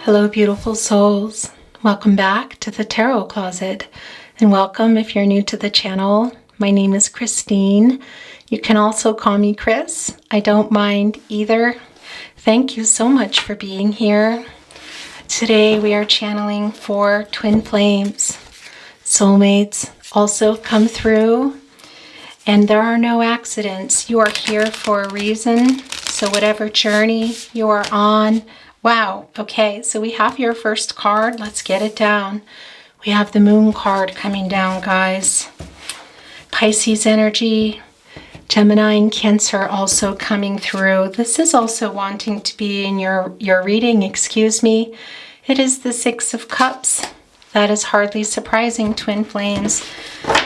Hello, beautiful souls. Welcome back to the Tarot Closet, and welcome if you're new to the channel. My name is Christine. You can also call me Chris. I don't mind either. Thank you so much for being here. Today we are channeling for twin flames. Soulmates also come through, and there are no accidents. You are here for a reason. So whatever journey you are on, wow, okay, so we have your first card. Let's get it down. We have the Moon card coming down, guys. Pisces energy, Gemini and Cancer also coming through. This is also wanting to be in your reading, excuse me. It is the Six of Cups. That is hardly surprising, twin flames.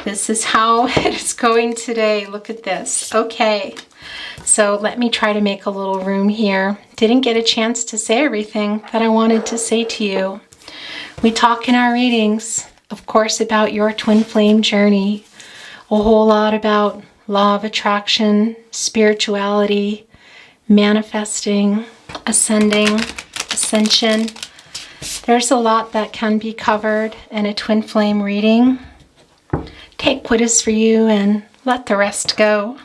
This is how it is going today. Look at this. Okay. So let me try to make a little room here. Didn't get a chance to say everything that I wanted to say to you. We talk in our readings, of course, about your twin flame journey. A whole lot about law of attraction, spirituality, manifesting, ascending, ascension. There's a lot that can be covered in a twin flame reading. Take what is for you and let the rest go.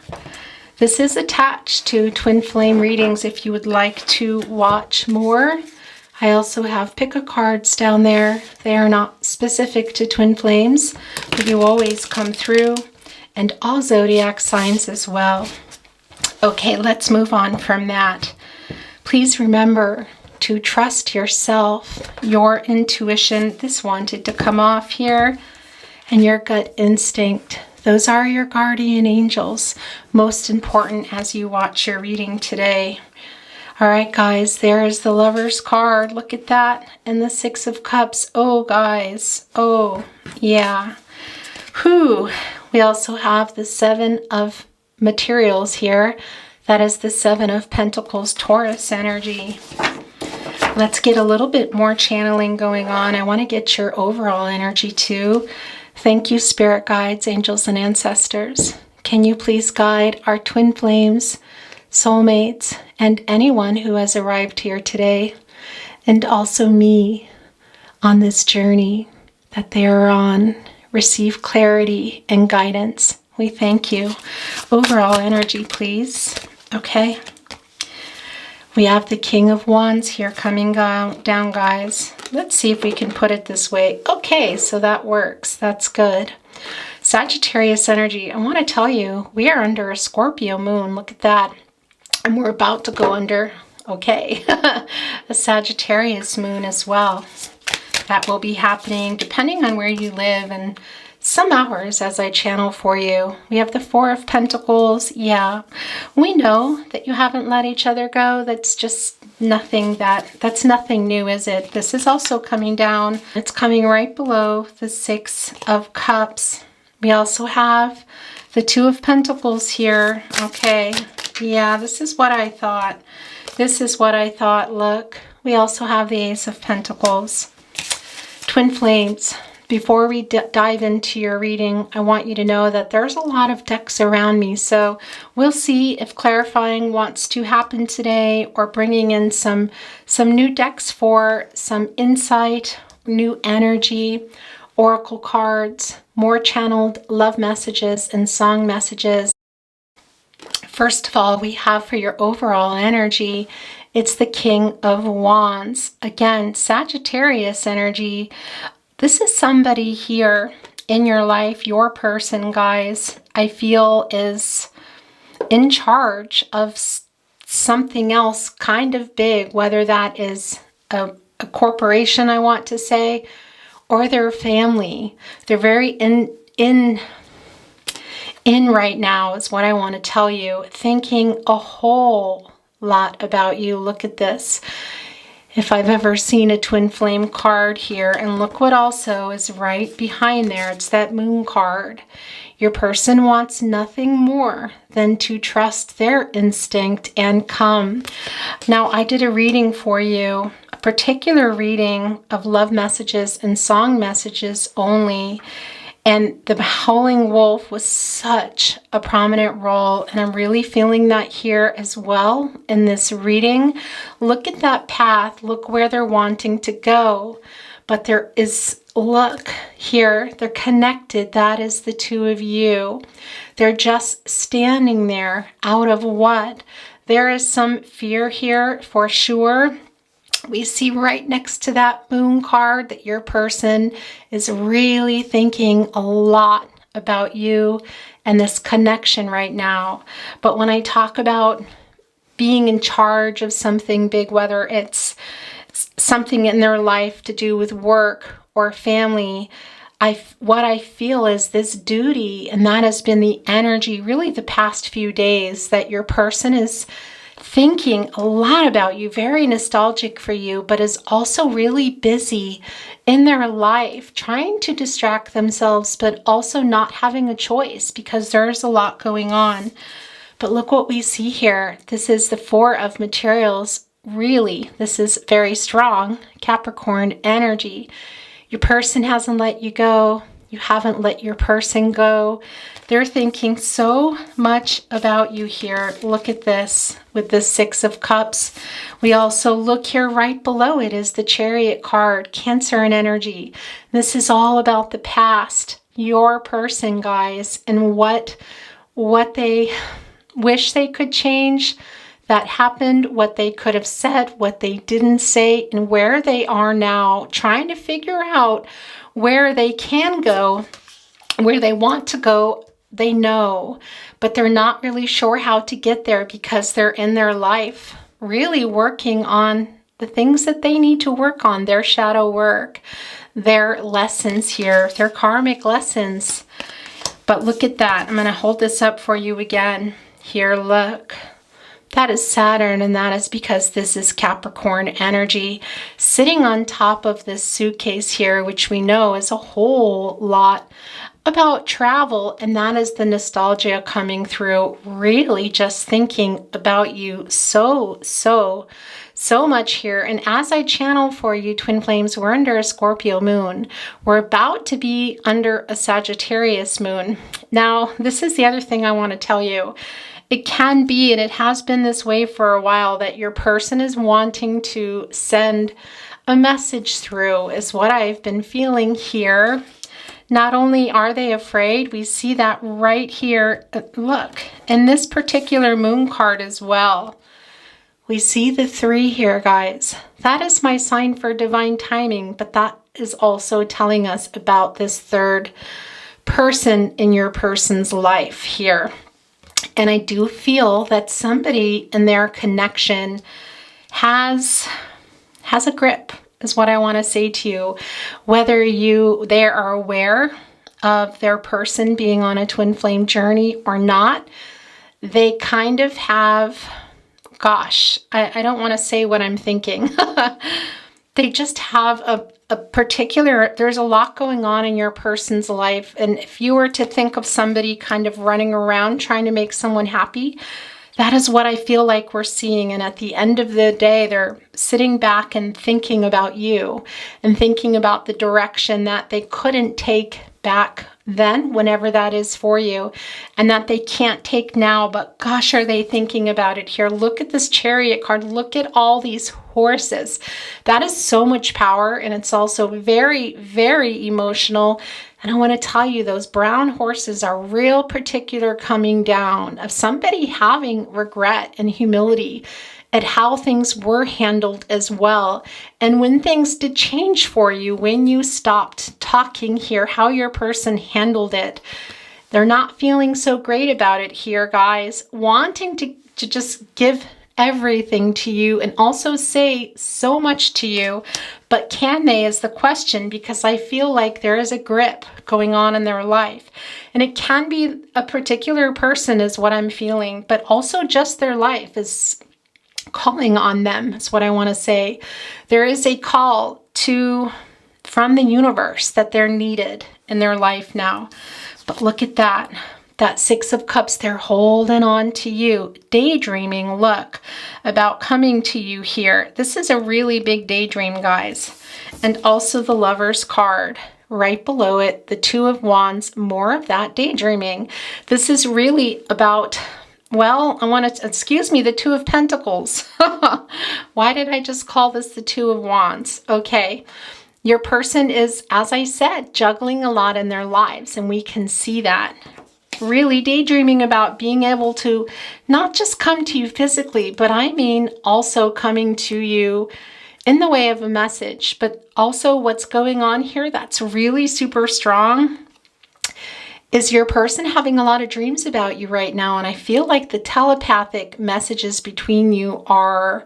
This is attached to twin flame readings if you would like to watch more. I also have pick a cards down there. They are not specific to twin flames, but you always come through, and all zodiac signs as well. Okay, let's move on from that. Please remember to trust yourself, your intuition. This wanted to come off here, and your gut instinct. Those are your guardian angels, most important as you watch your reading today. All right, guys, there is the Lover's card. Look at that. And the Six of Cups. Oh, guys. Oh, yeah. Whew. We also have the Seven of Materials here. That is the Seven of Pentacles, Taurus energy. Let's get a little bit more channeling going on. I want to get your overall energy too. Thank you, spirit guides, angels, and ancestors. Can you please guide our twin flames, soulmates, and anyone who has arrived here today, and also me on this journey that they are on? Receive clarity and guidance. We thank you. Overall energy, please. Okay. We have the King of Wands here coming down, guys. Let's see if we can put it this way. Okay, so that works. That's good. Sagittarius energy. I want to tell you, we are under a Scorpio moon. Look at that. And we're about to go under, okay, a Sagittarius moon as well. That will be happening depending on where you live and some hours as I channel for you. We have the Four of Pentacles. Yeah, we know that you haven't let each other go. That's just nothing that's nothing new, is it? This is also coming down. It's coming right below the Six of Cups. We also have the Two of Pentacles here. Okay, yeah, this is what I thought. This is what I thought. Look, we also have the Ace of Pentacles. Twin flames. Before we dive into your reading, I want you to know that there's a lot of decks around me. So we'll see if clarifying wants to happen today or bringing in some new decks for some insight, new energy, oracle cards, more channeled love messages and song messages. First of all, we have for your overall energy, it's the King of Wands. Again, Sagittarius energy. This is somebody here in your life, your person, guys, I feel is in charge of something else kind of big, whether that is a corporation, I want to say, or their family. They're very in right now is what I want to tell you, thinking a whole lot about you. Look at this. If I've ever seen a twin flame card here, and look what also is right behind there. It's that Moon card. Your person wants nothing more than to trust their instinct and come. Now, I did a reading for you, a particular reading of love messages and song messages only. And the howling wolf was such a prominent role, and I'm really feeling that here as well in this reading. Look at that path. Look where they're wanting to go. But there is, look here, they're connected. That is the two of you. They're just standing there out of what? There is some fear here for sure. We see right next to that moon card that your person is really thinking a lot about you and this connection right now. But when I talk about being in charge of something big, whether it's something in their life to do with work or family, what I feel is this duty, and that has been the energy really the past few days, that your person is thinking a lot about you, very nostalgic for you, but is also really busy in their life, trying to distract themselves, but also not having a choice because there's a lot going on. But look what we see here. This is the Four of Materials. Really, this is very strong Capricorn energy. Your person hasn't let you go. You haven't let your person go. They're thinking so much about you here. Look at this with the Six of Cups. We also look here right below it is the Chariot card, Cancer and energy. This is all about the past, your person, guys, and what they wish they could change that happened, what they could have said, what they didn't say, and where they are now, trying to figure out where they can go, where they want to go. They know, but they're not really sure how to get there because they're in their life really working on the things that they need to work on, their shadow work, their lessons here, their karmic lessons. But look at that. I'm going to hold this up for you again. Here, look. That is Saturn, and that is because this is Capricorn energy sitting on top of this suitcase here, which we know is a whole lot about travel, and that is the nostalgia coming through, really just thinking about you so much here. And as I channel for you, Twin Flames, we're under a Scorpio moon. We're about to be under a Sagittarius moon. Now, this is the other thing I want to tell you. It can be, and it has been this way for a while, that your person is wanting to send a message through, is what I've been feeling here. Not only are they afraid, we see that right here. Look, in this particular moon card as well. We see the 3 here, guys. That is my sign for divine timing, but that is also telling us about this third person in your person's life here. And I do feel that somebody in their connection has a grip, is what I want to say to you. Whether they are aware of their person being on a twin flame journey or not, they kind of have, gosh, I don't want to say what I'm thinking. They just have a particular, there's a lot going on in your person's life. And if you were to think of somebody kind of running around trying to make someone happy, that is what I feel like we're seeing. And at the end of the day, they're sitting back and thinking about you and thinking about the direction that they couldn't take back then, whenever that is for you, and that they can't take now. But gosh, are they thinking about it here? Look at this Chariot card. Look at all these horses. That is so much power, and it's also very, very emotional. And I want to tell you, those brown horses are real particular coming down of somebody having regret and humility at how things were handled as well. And when things did change for you, when you stopped talking here, how your person handled it, they're not feeling so great about it here, guys. Wanting to just give everything to you and also say so much to you, but can they is the question, because I feel like there is a grip going on in their life, and it can be a particular person is what I'm feeling, but also just their life is calling on them. That's what I want to say. There is a call from the universe that they're needed in their life now. But look at that. That Six of Cups, they're holding on to you, daydreaming, look, about coming to you here. This is a really big daydream, guys. And also the Lover's card, right below it, the Two of Wands, more of that daydreaming. This is really about, well, the Two of Pentacles. Why did I just call this the Two of Wands? Okay. Your person is, as I said, juggling a lot in their lives, and we can see that. Really daydreaming about being able to not just come to you physically, but I mean also coming to you in the way of a message. But also what's going on here that's really super strong is your person having a lot of dreams about you right now. And I feel like the telepathic messages between you are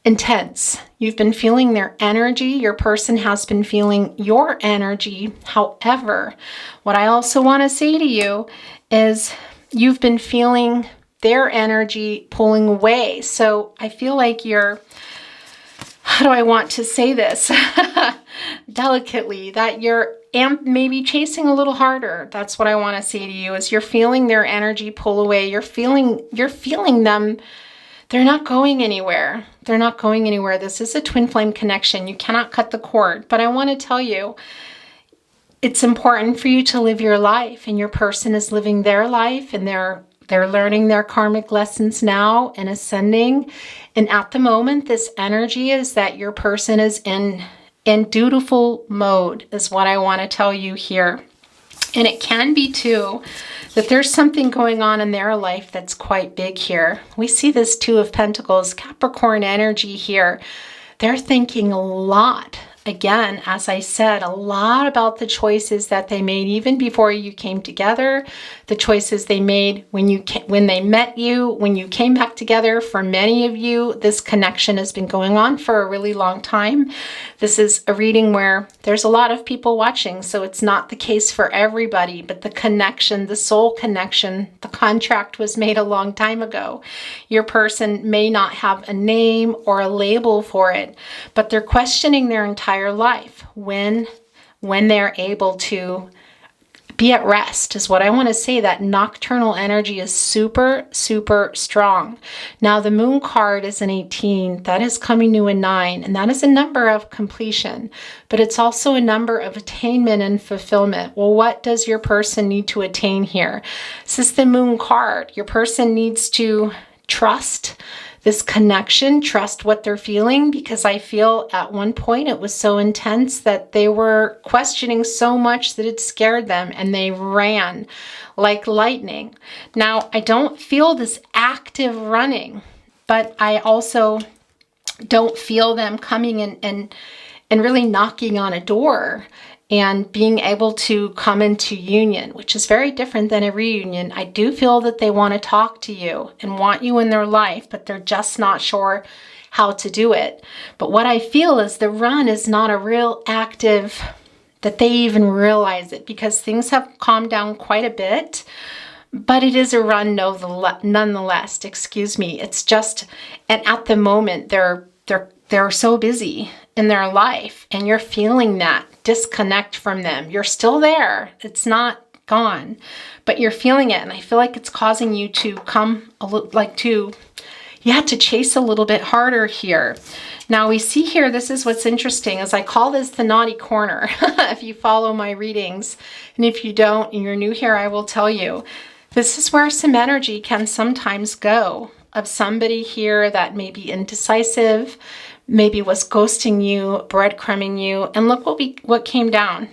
intense. You've been feeling their energy. Your person has been feeling your energy. However, what I also want to say to you is you've been feeling their energy pulling away. So I feel like you're, how do I want to say this delicately, that you're maybe chasing a little harder. That's what I want to say to you, is you're feeling their energy pull away. You're feeling them. They're not going anywhere. They're not going anywhere. This is a twin flame connection. You cannot cut the cord. But I want to tell you, it's important for you to live your life, and your person is living their life, and they're learning their karmic lessons now and ascending. And at the moment, this energy is that your person is in dutiful mode, is what I want to tell you here. And it can be too that there's something going on in their life that's quite big here. We see this Two of Pentacles, Capricorn energy here. They're thinking a lot. Again, as I said, a lot about the choices that they made even before you came together, the choices they made when they met you, when you came back together. For many of you, this connection has been going on for a really long time. This is a reading where there's a lot of people watching, so it's not the case for everybody, but the connection, the soul connection, the contract was made a long time ago. Your person may not have a name or a label for it, but they're questioning their entire life when they're able to be at rest, is what I want to say. That nocturnal energy is super, super strong. Now, the Moon card is an 18. That is coming to a 9, and that is a number of completion, but it's also a number of attainment and fulfillment. Well, what does your person need to attain here? This is the Moon card. Your person needs to trust this connection, trust what they're feeling, because I feel at one point it was so intense that they were questioning so much that it scared them and they ran like lightning. Now, I don't feel this active running, but I also don't feel them coming in and really knocking on a door and being able to come into union, which is very different than a reunion. I do feel that they want to talk to you and want you in their life, but they're just not sure how to do it. But what I feel is the run is not a real active, that they even realize it, because things have calmed down quite a bit, but it is a run nonetheless. Excuse me. It's just, and at the moment they're so busy in their life, and you're feeling that disconnect from them. You're still there. It's not gone, but you're feeling it. And I feel like it's causing you to come a little, to chase a little bit harder here. Now we see here, this is what's interesting, is I call this the naughty corner. If you follow my readings, and if you don't, and you're new here, I will tell you, this is where some energy can sometimes go, of somebody here that may be indecisive, maybe was ghosting you, breadcrumbing you, and look what came down.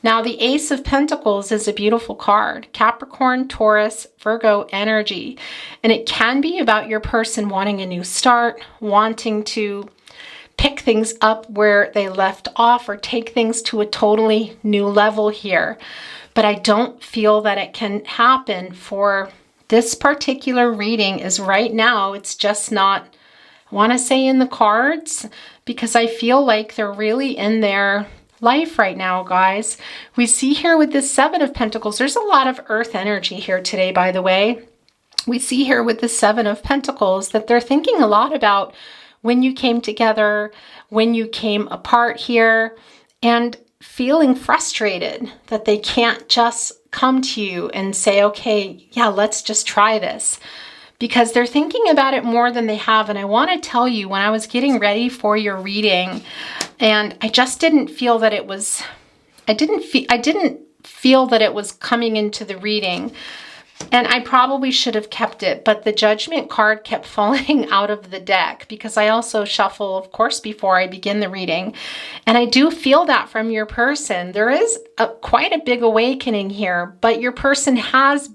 Now, the Ace of Pentacles is a beautiful card. Capricorn, Taurus, Virgo energy. And it can be about your person wanting a new start, wanting to pick things up where they left off, or take things to a totally new level here. But I don't feel that it can happen for this particular reading, is right now, it's just not, I want to say, in the cards, because I feel like they're really in their life right now, guys. We see here with the Seven of Pentacles, there's a lot of earth energy here today, by the way. We see here with the Seven of Pentacles that they're thinking a lot about when you came together, when you came apart here, and feeling frustrated that they can't just come to you and say, okay, yeah, let's just try this, because they're thinking about it more than they have. And I want to tell you, when I was getting ready for your reading, and I just didn't feel that it was I didn't feel that it was coming into the reading. And I probably should have kept it, but the Judgment card kept falling out of the deck because I also shuffle, of course, before I begin the reading. And I do feel that from your person. There is quite a big awakening here, but your person has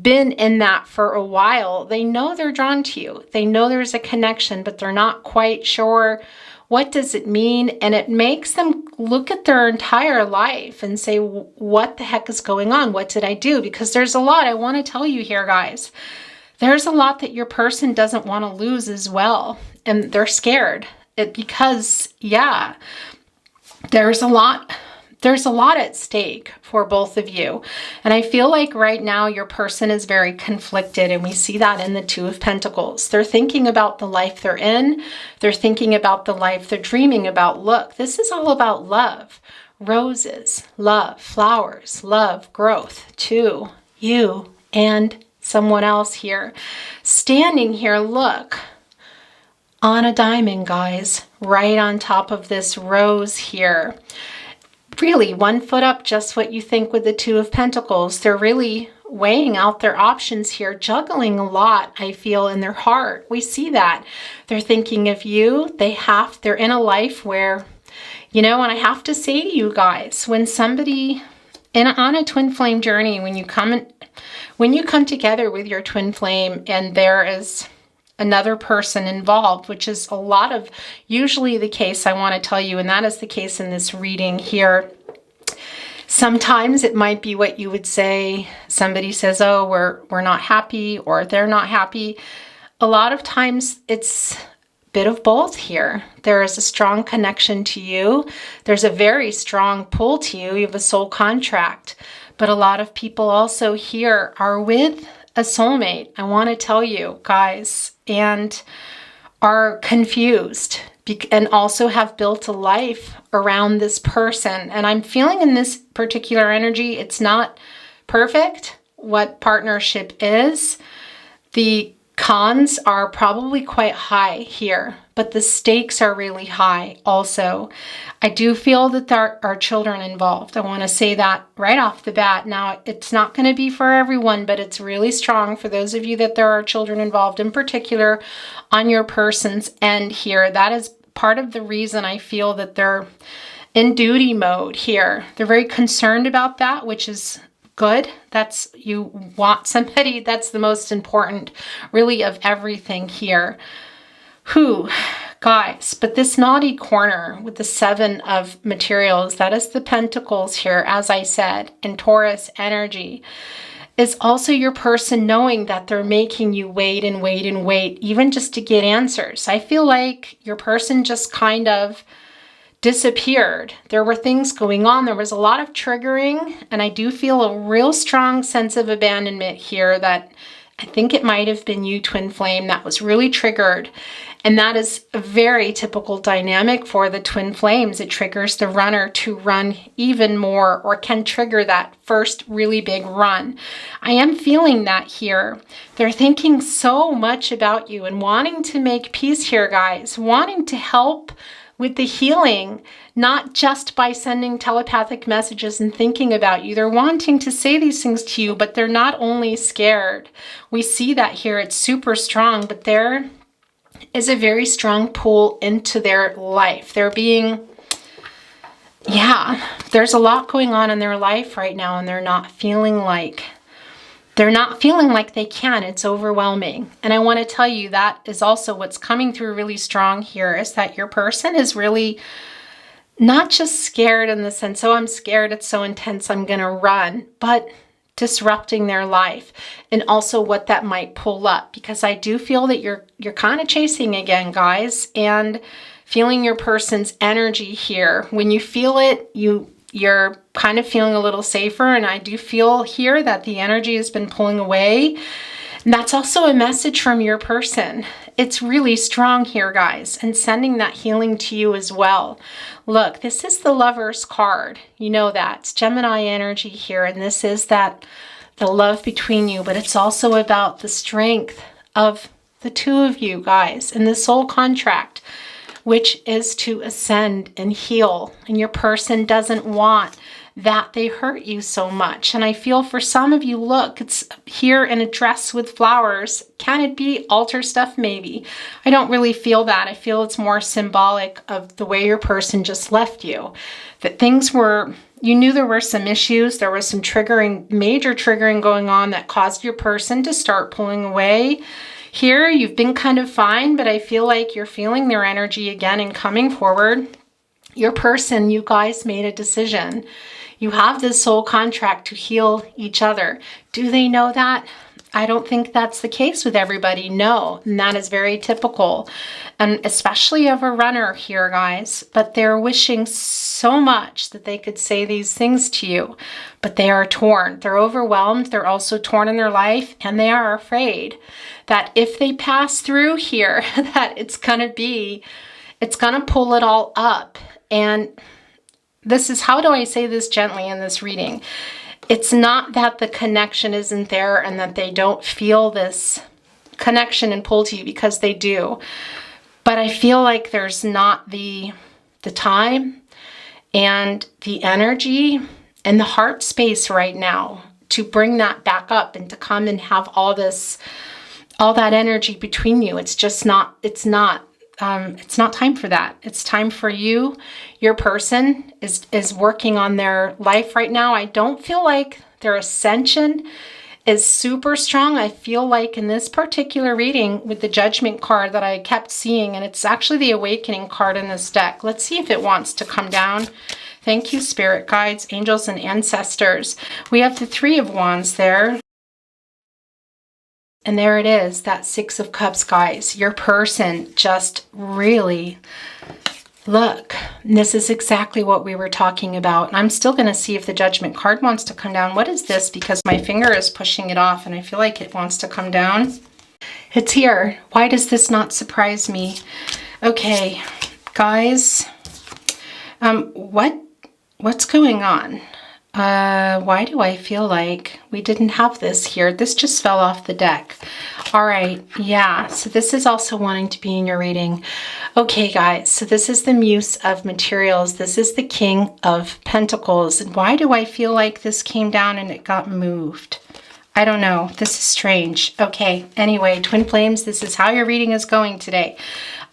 been in that for a while. They know they're drawn to you. They know there's a connection, but they're not quite sure what does it mean. And it makes them look at their entire life and say, what the heck is going on? What did I do? Because there's a lot I want to tell you here, guys. There's a lot that your person doesn't want to lose as well. And they're scared because, yeah, there's a lot at stake for both of you. And I feel like right now your person is very conflicted, and we see that in the Two of Pentacles. They're thinking about the life they're in. They're thinking about the life they're dreaming about. Look, this is all about love. Roses, love, flowers, love, growth to you and someone else here. Standing here, look, on a diamond, guys, right on top of this rose here. Really, 1 foot up, just what you think with the Two of Pentacles. They're really weighing out their options here, juggling a lot, I feel, in their heart. We see that. They're thinking of you. They're in a life where, you know, and I have to say to you guys, when somebody on a twin flame journey, when you come together with your twin flame and there is another person involved, which is a lot of usually the case, I want to tell you, and that is the case in this reading here. Sometimes it might be what you would say. Somebody says, oh, we're not happy, or they're not happy. A lot of times it's a bit of both here. There is a strong connection to you. There's a very strong pull to you. You have a soul contract. But a lot of people also here are with a soulmate, I want to tell you guys, and are confused and also have built a life around this person. And I'm feeling in this particular energy, it's not perfect what partnership is. The cons are probably quite high here, but the stakes are really high also. I do feel that there are children involved. I want to say that right off the bat. Now, it's not going to be for everyone, but it's really strong for those of you that there are children involved, in particular on your person's end here. That is part of the reason I feel that they're in duty mode here. They're very concerned about that, which is good. You want somebody, that's the most important really of everything here. Guys, but this naughty corner with the 7 of materials, that is the pentacles here, as I said, in Taurus energy, is also your person knowing that they're making you wait and wait and wait, even just to get answers. I feel like your person just kind of disappeared. There were things going on. There was a lot of triggering, and I do feel a real strong sense of abandonment here that I think it might have been you, twin flame, that was really triggered. And that is a very typical dynamic for the twin flames. It triggers the runner to run even more, or can trigger that first really big run. I am feeling that here. They're thinking so much about you and wanting to make peace here, guys, wanting to help with the healing, not just by sending telepathic messages and thinking about you. They're wanting to say these things to you, but they're not only scared. We see that here. It's super strong, but there is a very strong pull into their life. They're being, there's a lot going on in their life right now, and they're not feeling like they can. It's overwhelming. And I want to tell you that is also what's coming through really strong here, is that your person is really not just scared in the sense, oh, I'm scared, it's so intense, I'm going to run, but disrupting their life, and also what that might pull up, because I do feel that you're kind of chasing again, guys, and feeling your person's energy here. When you feel it, you're kind of feeling a little safer, and I do feel here that the energy has been pulling away. And that's also a message from your person. It's really strong here, guys, and sending that healing to you as well. Look, this is the Lover's card. You know that. It's Gemini energy here, and this is the love between you, but it's also about the strength of the two of you, guys, and the soul contract. which is to ascend and heal. And your person doesn't want that they hurt you so much. And I feel for some of you, look, it's here in a dress with flowers. Can it be altar stuff? Maybe. I don't really feel that. I feel it's more symbolic of the way your person just left you. That things were, you knew there were some issues. There was some triggering, major triggering going on that caused your person to start pulling away. Here, you've been kind of fine, but I feel like you're feeling their energy again and coming forward. Your person, you guys made a decision. You have this soul contract to heal each other. Do they know that? I don't think that's the case with everybody. No, and that is very typical, and especially of a runner here, guys. But they're wishing so much that they could say these things to you, but they are torn. They're overwhelmed. They're also torn in their life, and they are afraid that if they pass through here, that it's going to pull it all up. And this is, how do I say this gently in this reading? It's not that the connection isn't there and that they don't feel this connection and pull to you, because they do. But I feel like there's not the time and the energy and the heart space right now to bring that back up and to come and have all that energy between you. It's just not, it's not time for that. It's time for you. Your person is working on their life right now. I don't feel like their ascension is super strong. I feel like in this particular reading with the Judgment card that I kept seeing, and it's actually the Awakening card in this deck. Let's see if it wants to come down. Thank you, Spirit Guides, Angels, and Ancestors. We have the Three of Wands there. And there it is, that Six of Cups, guys. Your person just really, look, this is exactly what we were talking about. I'm still going to see if the Judgment card wants to come down. What is this? Because my finger is pushing it off and I feel like it wants to come down. It's here. Why does this not surprise me? Okay, guys, what's going on? Why do I feel like we didn't have this here? This just fell off the deck. All right, yeah, so this is also wanting to be in your reading. Okay, guys, so this is the Muse of Materials. This is the King of Pentacles. And why do I feel like this came down and it got moved? I don't know. This is strange. Okay, anyway, Twin Flames, this is how your reading is going today.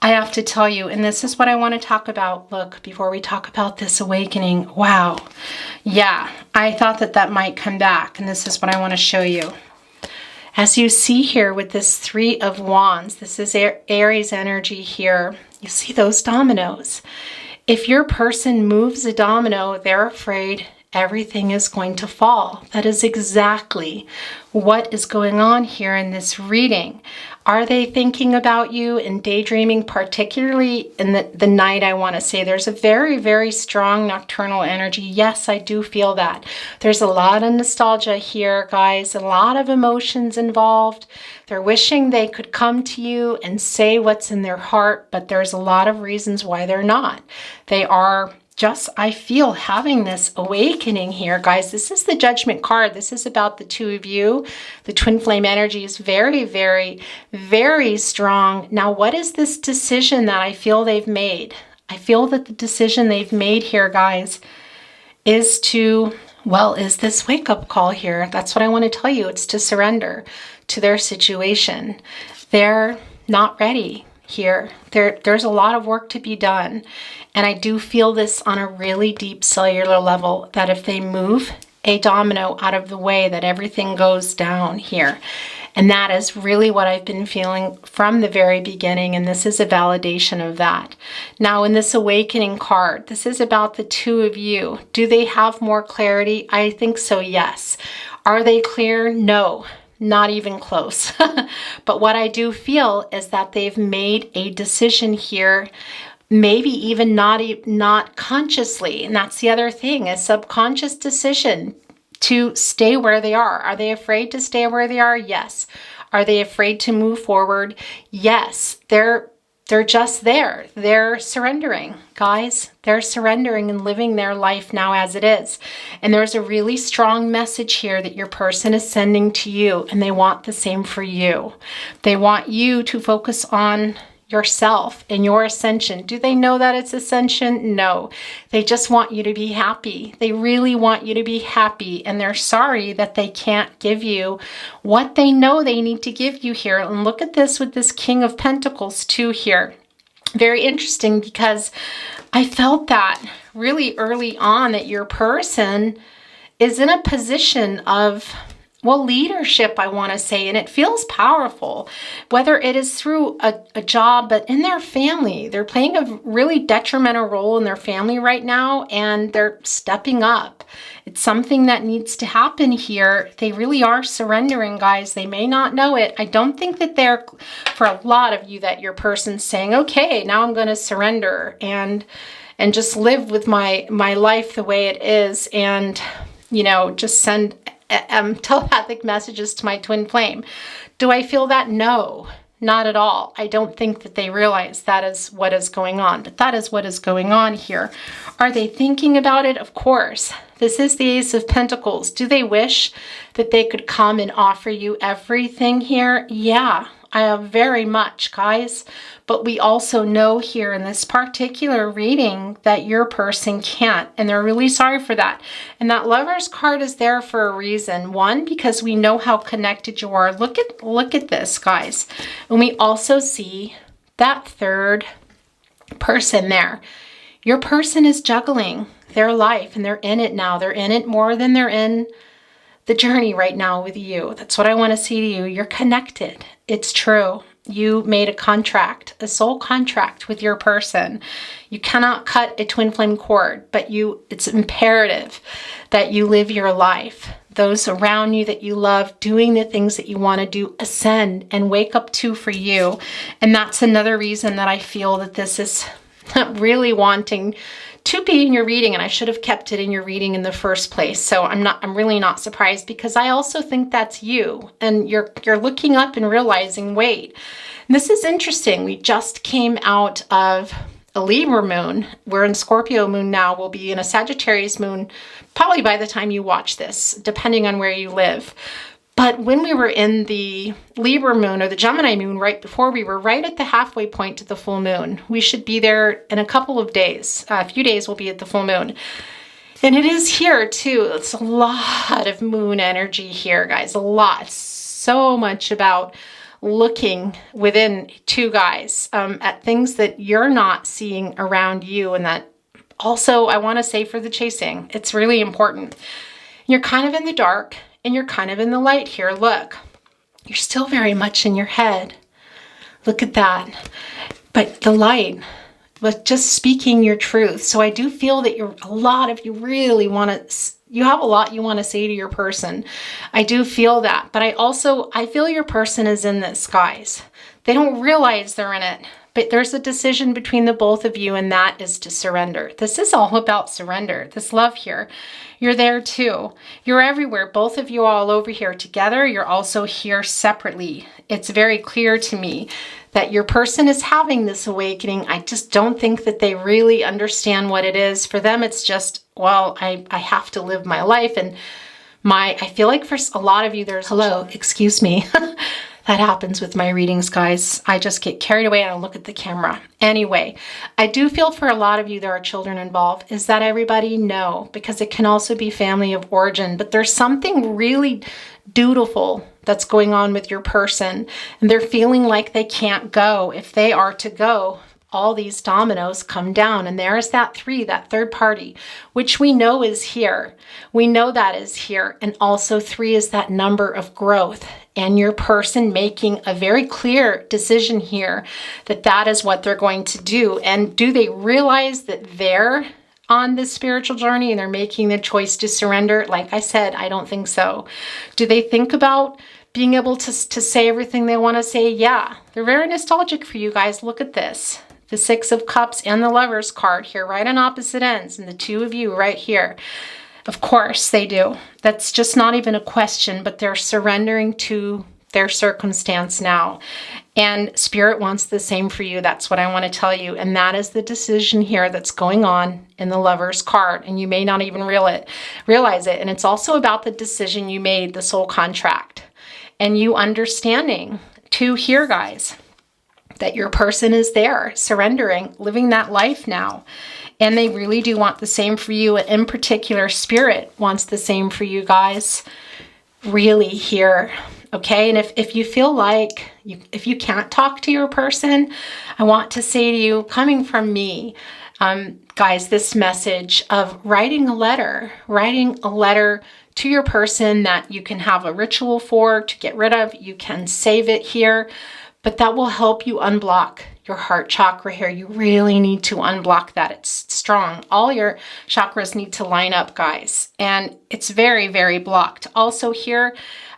I have to tell you, and this is what I want to talk about. Look, before we talk about this awakening, wow. Yeah, I thought that might come back, and this is what I want to show you. As you see here with this Three of Wands, this is Aries energy here. You see those dominoes. If your person moves a domino, they're afraid everything is going to fall. That is exactly what is going on here in this reading. Are they thinking about you and daydreaming, particularly in the night? I want to say there's a very, very strong nocturnal energy. Yes, I do feel that. There's a lot of nostalgia here, guys, a lot of emotions involved. They're wishing they could come to you and say what's in their heart, but there's a lot of reasons why they're not. They are just, I feel, having this awakening here, guys. This is the Judgment card. This is about the two of you. The twin flame energy is very, very, very strong. Now, what is this decision that I feel they've made? I feel that the decision they've made here, guys, is to, well, is this wake-up call here. That's what I want to tell you. It's to surrender to their situation. They're not ready here. There's a lot of work to be done. And I do feel this on a really deep cellular level, that if they move a domino out of the way, that everything goes down here. And that is really what I've been feeling from the very beginning. And this is a validation of that. Now, in this awakening card, this is about the two of you. Do they have more clarity? I think so, yes. Are they clear? No. Not even close. But what I do feel is that they've made a decision here, maybe even not consciously. And that's the other thing, a subconscious decision to stay where they are. Are they afraid to stay where they are? Yes. Are they afraid to move forward? Yes. They're just there. They're surrendering, guys. They're surrendering and living their life now as it is. And there's a really strong message here that your person is sending to you, and they want the same for you. They want you to focus on yourself and your ascension. Do they know that it's ascension? No. They just want you to be happy. They really want you to be happy, and they're sorry that they can't give you what they know they need to give you here. And look at this with this King of Pentacles too here. Very interesting, because I felt that really early on that your person is in a position of, well, leadership, I want to say, and it feels powerful, whether it is through a job, but in their family. They're playing a really detrimental role in their family right now, and they're stepping up. It's something that needs to happen here. They really are surrendering, guys. They may not know it. I don't think that they're, for a lot of you, that your person's saying, okay, now I'm going to surrender and just live with my life the way it is, and, you know, just send telepathic messages to my twin flame. Do I feel that? No, not at all. I don't think that they realize that is what is going on, but that is what is going on here. Are they thinking about it? Of course. This is the Ace of Pentacles. Do they wish that they could come and offer you everything here? Yeah, very much, guys. But we also know here in this particular reading that your person can't, and they're really sorry for that. And that Lover's card is there for a reason. One, because we know how connected you are. Look at this, guys. And we also see that third person there. Your person is juggling their life, and they're in it now. They're in it more than they're in the journey right now with you. That's what I want to see to you. You're connected. It's true. You made a contract, a soul contract with your person. You cannot cut a twin flame cord, but it's imperative that you live your life. Those around you that you love, doing the things that you want to do, ascend and wake up to for you. And that's another reason that I feel that this is really wanting to be in your reading, and I should have kept it in your reading in the first place. So I'm really not surprised, because I also think that's you, and you're looking up and realizing, wait, this is interesting. We just came out of a Libra moon. We're in Scorpio moon now. We'll be in a Sagittarius moon probably by the time you watch this, depending on where you live. But when we were in the Libra moon or the Gemini moon right before, we were right at the halfway point to the full moon. We should be there in a couple of days. A few days we'll be at the full moon. And it is here too. It's a lot of moon energy here, guys. A lot. So much about looking within too, guys, at things that you're not seeing around you. And that also, I want to say, for the chasing, it's really important. You're kind of in the dark. And you're kind of in the light here. Look, you're still very much in your head. Look at that. But the light, but just speaking your truth. So I do feel that a lot of you really want to, you have a lot you want to say to your person. I do feel that. But I feel your person is in this, guys. They don't realize they're in it. But there's a decision between the both of you, and that is to surrender. This is all about surrender. This love here. You're there too. You're everywhere. Both of you are all over here together. You're also here separately. It's very clear to me that your person is having this awakening. I just don't think that they really understand what it is. For them, it's just, well, I have to live my life. And I feel like for a lot of you, hello, excuse me. That happens with my readings, guys. I just get carried away and I look at the camera. Anyway, I do feel for a lot of you there are children involved. Is that everybody? No, because it can also be family of origin. But there's something really dutiful that's going on with your person. And they're feeling like they can't go. If they are to go, all these dominoes come down. And there's that third party, which we know is here. We know that is here. And also 3 is that number of growth. And your person making a very clear decision here that is what they're going to do. And do they realize that they're on this spiritual journey and they're making the choice to surrender? Like I said, I don't think so. Do they think about being able to say everything they want to say? Yeah, they're very nostalgic for you guys. Look at this. The 6 of Cups and the Lover's card here, right on opposite ends, and the 2 of you right here. Of course they do. That's just not even a question, but they're surrendering to their circumstance now. And Spirit wants the same for you. That's what I want to tell you. And that is the decision here that's going on in the Lover's card. And you may not even realize it. And it's also about the decision you made, the soul contract. And you understanding too here, guys, that your person is there, surrendering, living that life now. And they really do want the same for you. And in particular, Spirit wants the same for you guys. Really here. Okay. And if you feel like if you can't talk to your person, I want to say to you, coming from me, guys, this message of writing a letter to your person that you can have a ritual for, to get rid of. You can save it here, but that will help you unblock your heart chakra here. You really need to unblock that. It's strong. All your chakras need to line up, guys. And it's very, very blocked. Also here,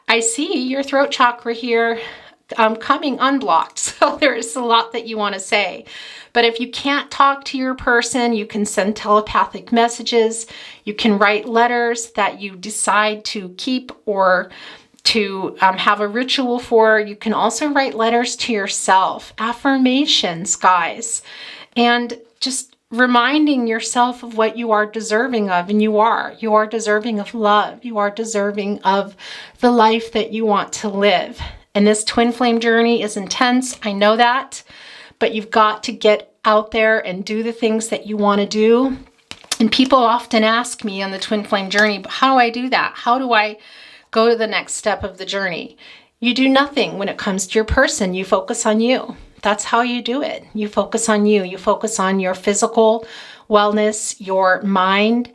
I see your throat chakra here coming unblocked. So there's a lot that you want to say. But if you can't talk to your person, you can send telepathic messages. You can write letters that you decide to keep or to have a ritual for. You can also write letters to yourself, affirmations, guys, and just reminding yourself of what you are deserving of. And you are deserving of love. You are deserving of the life that you want to live. And this twin flame journey is intense. I know that, but you've got to get out there and do the things that you want to do. And people often ask me on the twin flame journey, how do I do that? How do I go to the next step of the journey? You do nothing when it comes to your person. You focus on you. That's how you do it. You focus on you. You focus on your physical wellness, your mind,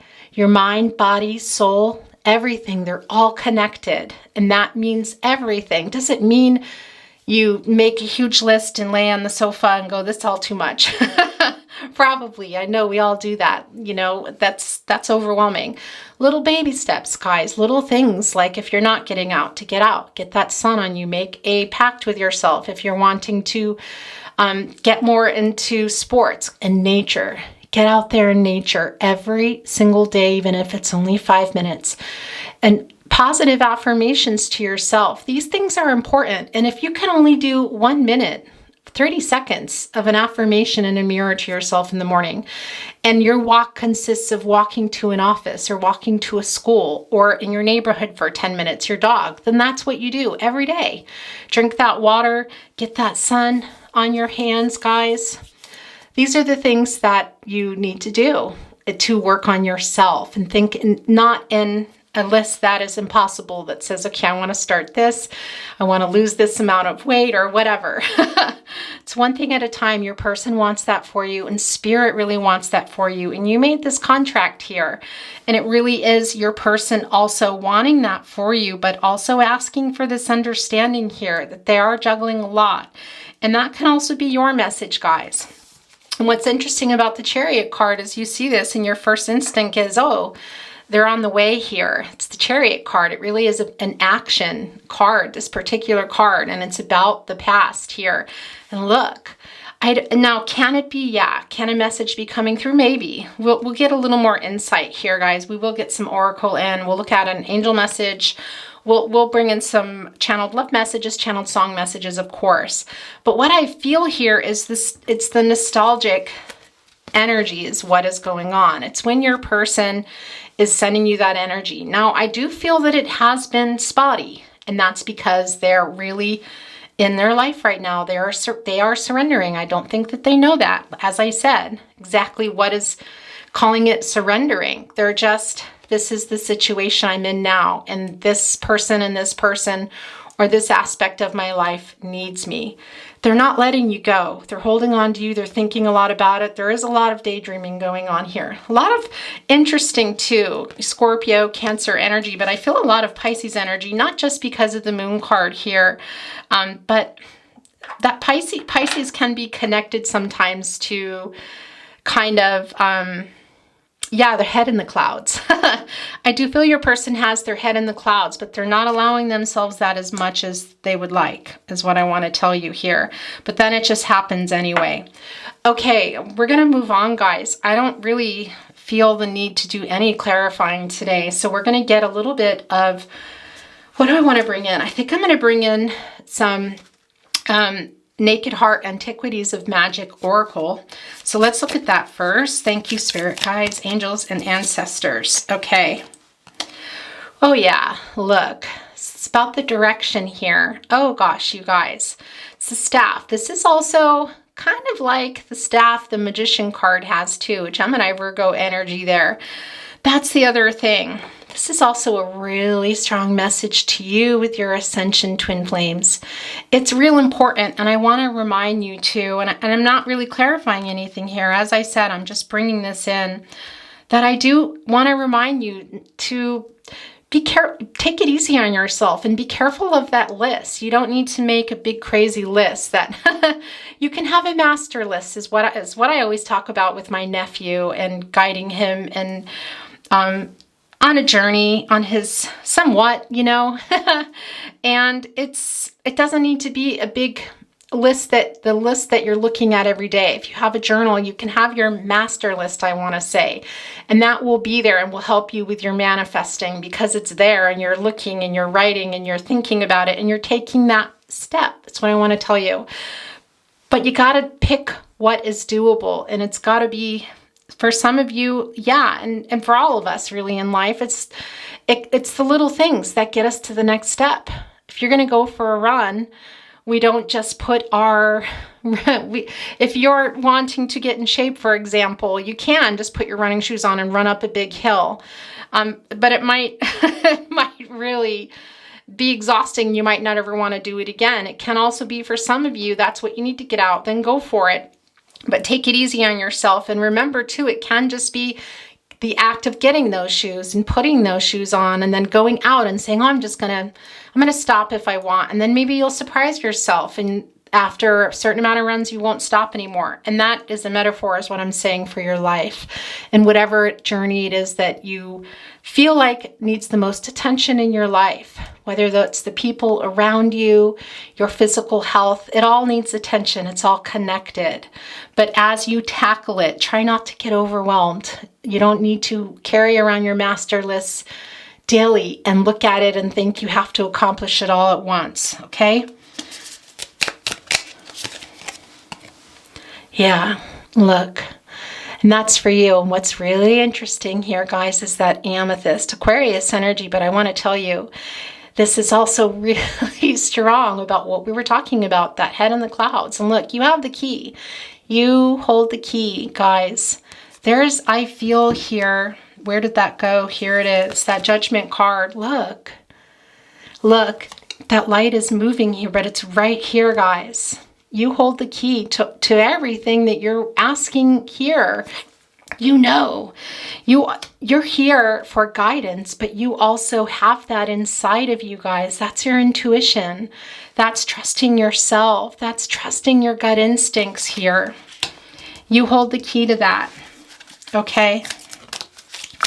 body, soul, everything. They're all connected. And that means everything. Does it mean you make a huge list and lay on the sofa and go, this is all too much? Probably. I know we all do that. You know, that's overwhelming. Little baby steps, guys. Little things like if you're not getting out, to get out, get that sun on you, make a pact with yourself. If you're wanting to get more into sports and nature, get out there in nature every single day, even if it's only 5 minutes. And positive affirmations to yourself. These things are important. And if you can only do 1 minute, 30 seconds of an affirmation in a mirror to yourself in the morning, and your walk consists of walking to an office or walking to a school or in your neighborhood for 10 minutes, your dog, then that's what you do every day. Drink that water, get that sun on your hands, guys. These are the things that you need to do to work on yourself, and think not in a list that is impossible that says, okay, I want to start this. I want to lose this amount of weight or whatever. It's one thing at a time. Your person wants that for you, and Spirit really wants that for you. And you made this contract here, and it really is your person also wanting that for you, but also asking for this understanding here that they are juggling a lot. And that can also be your message, guys. And what's interesting about the Chariot card is you see this and your first instinct is, oh, they're on the way here. It's the Chariot card. It really is an action card, this particular card, and it's about the past here. And look, now can it be? Yeah. Can a message be coming through? Maybe. We'll get a little more insight here, guys. We will get some oracle in. We'll look at an angel message. We'll bring in some channeled love messages, channeled song messages, of course. But what I feel here is this, it's the nostalgic energy is what is going on. It's when your person is sending you that energy. Now, I do feel that it has been spotty, and that's because they're really in their life right now. They are surrendering. I don't think that they know that, as I said, exactly what is calling it surrendering. They're just, this is the situation I'm in now, and this person or this aspect of my life needs me. They're not letting you go. They're holding on to you. They're thinking a lot about it. There is a lot of daydreaming going on here. A lot of interesting too, Scorpio, Cancer energy, but I feel a lot of Pisces energy, not just because of the moon card here, but that Pisces can be connected sometimes to kind of, their head in the clouds. I do feel your person has their head in the clouds, but they're not allowing themselves that as much as they would like, is what I want to tell you here. But then it just happens anyway. Okay, we're going to move on, guys. I don't really feel the need to do any clarifying today. So we're going to get a little bit of, what do I want to bring in? I think I'm going to bring in some Naked Heart Antiquities of Magic Oracle. So let's look at that first. Thank you, Spirit Guides, Angels, and Ancestors. Okay. Oh yeah, look. It's about the direction here. Oh gosh, you guys. It's the staff. This is also kind of like the staff the Magician card has too. Gemini, Virgo energy there. That's the other thing. This is also a really strong message to you with your Ascension Twin Flames. It's real important, and I want to remind you too, and I'm not really clarifying anything here. As I said, I'm just bringing this in, that I do want to remind you to be careful, take it easy on yourself, and be careful of that list. You don't need to make a big crazy list. That you can have a master list is what I always talk about with my nephew and guiding him and on a journey on his somewhat, and it doesn't need to be a big list, the list that you're looking at every day. If you have a journal, you can have your master list, I want to say, and that will be there and will help you with your manifesting, because it's there and you're looking and you're writing and you're thinking about it and you're taking that step. That's what I want to tell you. But you got to pick what is doable, and it's got to be, for some of you, yeah, and for all of us really in life, it's the little things that get us to the next step. If you're going to go for a run, we don't just put if you're wanting to get in shape, for example, you can just put your running shoes on and run up a big hill. But it might really be exhausting. You might not ever want to do it again. It can also be, for some of you, that's what you need to get out, then go for it. But take it easy on yourself. And remember too, it can just be the act of getting those shoes and putting those shoes on and then going out and saying, oh, I'm going to stop if I want. And then maybe you'll surprise yourself. And after a certain amount of runs, you won't stop anymore. And that is a metaphor, is what I'm saying, for your life. And whatever journey it is that you feel like needs the most attention in your life, whether that's the people around you, your physical health, it all needs attention. It's all connected. But as you tackle it, try not to get overwhelmed. You don't need to carry around your master list daily and look at it and think you have to accomplish it all at once, okay? Yeah, look, and that's for you. And what's really interesting here, guys, is that amethyst, Aquarius energy. But I want to tell you, this is also really strong about what we were talking about, that head in the clouds. And look, you have the key. You hold the key, guys. I feel here, where did that go? Here it is, that Judgment card. Look, that light is moving here, but it's right here, guys. You hold the key to everything that you're asking here. You're here for guidance, but you also have that inside of you, guys. That's your intuition. That's trusting yourself. That's trusting your gut instincts here. You hold the key to that. Okay.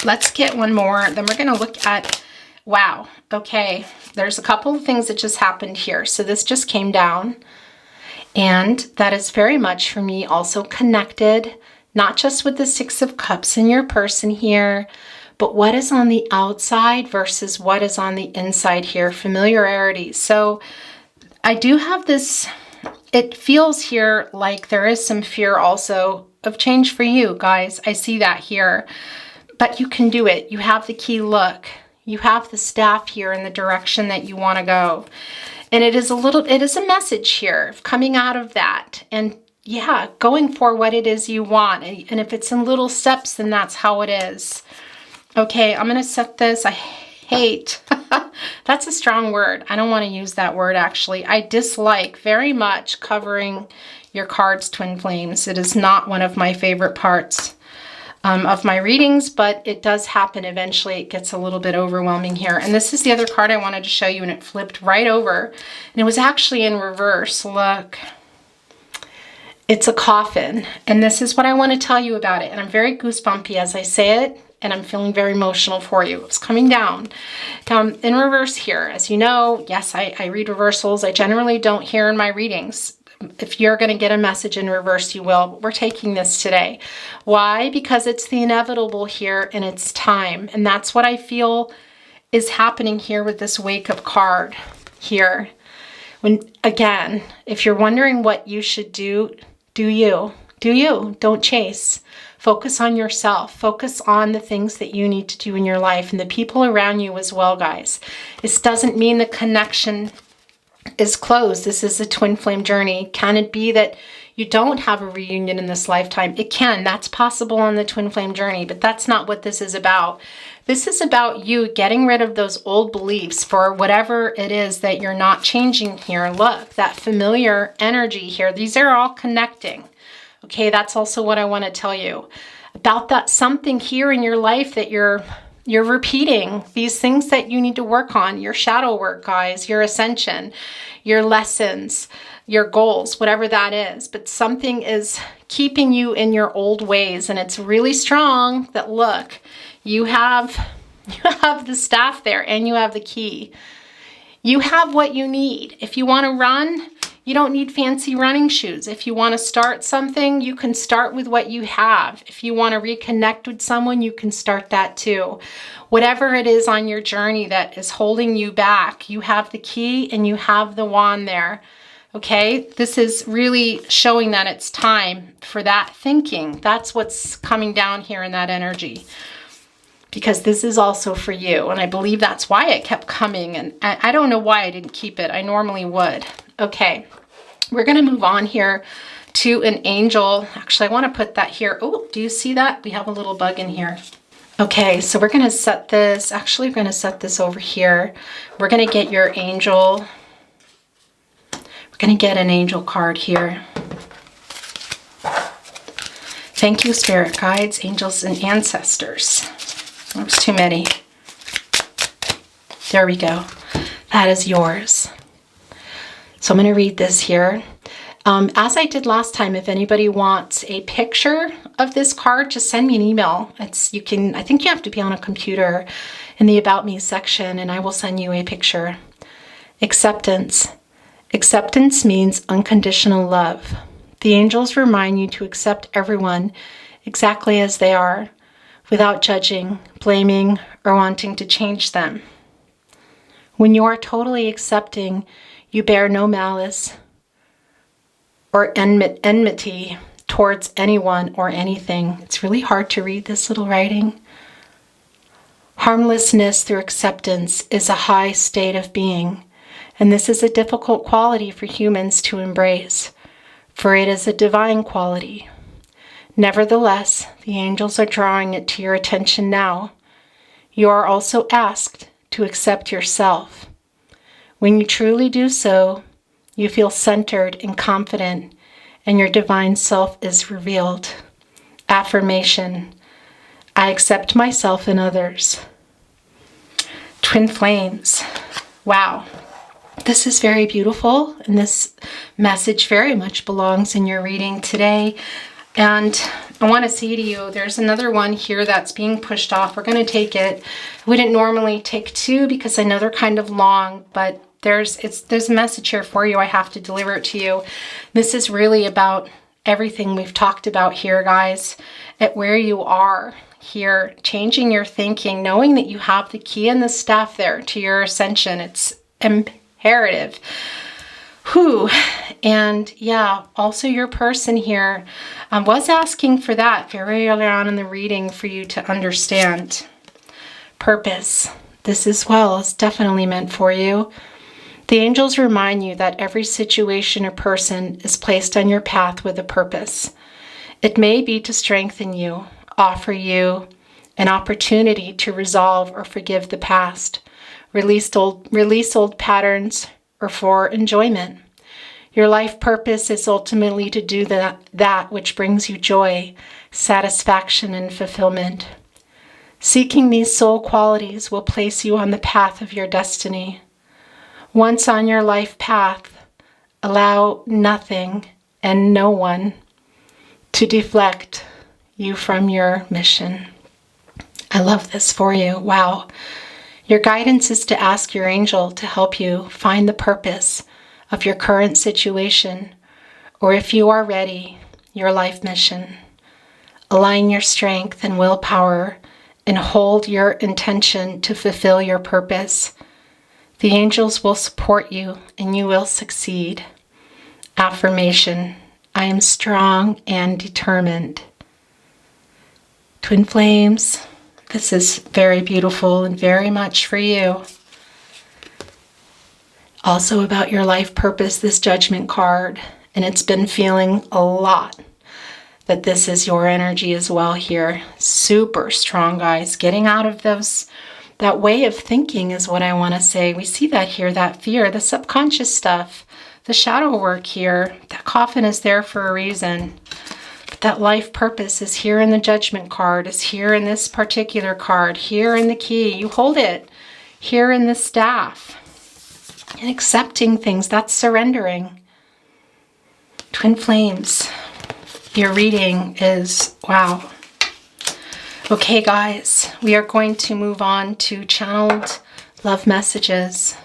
Let's get one more. Then we're going to look at, wow. Okay. There's a couple of things that just happened here. So this just came down. And that is very much for me also connected, not just with the Six of Cups in your person here, but what is on the outside versus what is on the inside here, familiarity. So I do have this, it feels here like there is some fear also of change for you, guys. I see that here, but you can do it. You have the key. Look, you have the staff here in the direction that you want to go. And it is a message here of coming out of that and, yeah, going for what it is you want. And if it's in little steps, then that's how it is. Okay, I'm going to set this. I hate, that's a strong word. I don't want to use that word, actually. I dislike very much covering your cards, Twin Flames. It is not one of my favorite parts of my readings, but it does happen eventually. It gets a little bit overwhelming here. And this is the other card I wanted to show you, and it flipped right over. And it was actually in reverse. Look, it's a coffin. And this is what I want to tell you about it. And I'm very goosebumpy as I say it, and I'm feeling very emotional for you. It's coming down in reverse here. As you know, yes, I read reversals. I generally don't hear in my readings. If you're going to get a message in reverse, you will. But we're taking this today. Why? Because it's the inevitable here and it's time. And that's what I feel is happening here with this wake-up card here. When, again, if you're wondering what you should do, do you. Do you. Don't chase. Focus on yourself. Focus on the things that you need to do in your life and the people around you as well, guys. This doesn't mean the connection is closed. This is a twin flame journey. Can it be that you don't have a reunion in this lifetime? It can. That's possible on the twin flame journey, but that's not what this is about. This is about you getting rid of those old beliefs for whatever it is that you're not changing here. Look, that familiar energy here. These are all connecting. Okay, that's also what I want to tell you about that something here in your life that you're repeating, these things that you need to work on, your shadow work, guys, your ascension, your lessons, your goals, whatever that is. But something is keeping you in your old ways, and it's really strong that, look, you have the staff there and you have the key. You have what you need. If you want to run, you don't need fancy running shoes. If you want to start something, you can start with what you have. If you want to reconnect with someone, you can start that too. Whatever it is on your journey that is holding you back, you have the key and you have the wand there. Okay, this is really showing that it's time for that thinking. That's what's coming down here in that energy. Because this is also for you. And I believe that's why it kept coming. And I don't know why I didn't keep it. I normally would. Okay, we're going to move on here to an angel. Actually, I want to put that here. Oh, do you see that? We have a little bug in here. Okay, so we're going to set this. Actually, we're going to set this over here. We're going to get your angel. We're going to get an angel card here. Thank you, spirit guides, angels, and ancestors. That was too many. There we go. That is yours. So I'm going to read this here. As I did last time, if anybody wants a picture of this card, just send me an email. I think you have to be on a computer in the About Me section, and I will send you a picture. Acceptance. Acceptance means unconditional love. The angels remind you to accept everyone exactly as they are, without judging, blaming, or wanting to change them. When you are totally accepting, you bear no malice or enmity towards anyone or anything. It's really hard to read this little writing. Harmlessness through acceptance is a high state of being, and this is a difficult quality for humans to embrace, for it is a divine quality. Nevertheless, the angels are drawing it to your attention now. You are also asked to accept yourself. When you truly do so, you feel centered and confident, and your divine self is revealed. Affirmation. I accept myself and others. Twin flames. Wow. This is very beautiful, and this message very much belongs in your reading today. And I want to say to you, there's another one here that's being pushed off. We're going to take it. I wouldn't normally take two because I know they're kind of long, but there's a message here for you. I have to deliver it to you. This is really about everything we've talked about here, guys, at where you are here, changing your thinking, knowing that you have the key and the staff there to your ascension. It's imperative. And yeah, also your person here was asking for that very early on in the reading for you to understand. Purpose. This as well is definitely meant for you. The angels remind you that every situation or person is placed on your path with a purpose. It may be to strengthen you, offer you an opportunity to resolve or forgive the past, release old patterns, or for enjoyment. Your life purpose is ultimately to do that which brings you joy, satisfaction, and fulfillment. Seeking these soul qualities will place you on the path of your destiny. Once on your life path, allow nothing and no one to deflect you from your mission. I love this for you. Wow. Your guidance is to ask your angel to help you find the purpose of your current situation, or if you are ready, your life mission. Align your strength and willpower and hold your intention to fulfill your purpose. The angels will support you and you will succeed. Affirmation. I am strong and determined. Twin Flames, this is very beautiful and very much for you. Also about your life purpose, this Judgment card. And it's been feeling a lot that this is your energy as well here. Super strong, guys. Getting out of that way of thinking is what I want to say. We see that here, that fear, the subconscious stuff, the shadow work here. That coffin is there for a reason. But that life purpose is here in the Judgment card, is here in this particular card, here in the key. You hold it here in the staff. And accepting things, that's surrendering. Twin Flames, your reading is, wow. Okay, guys, we are going to move on to channeled love messages.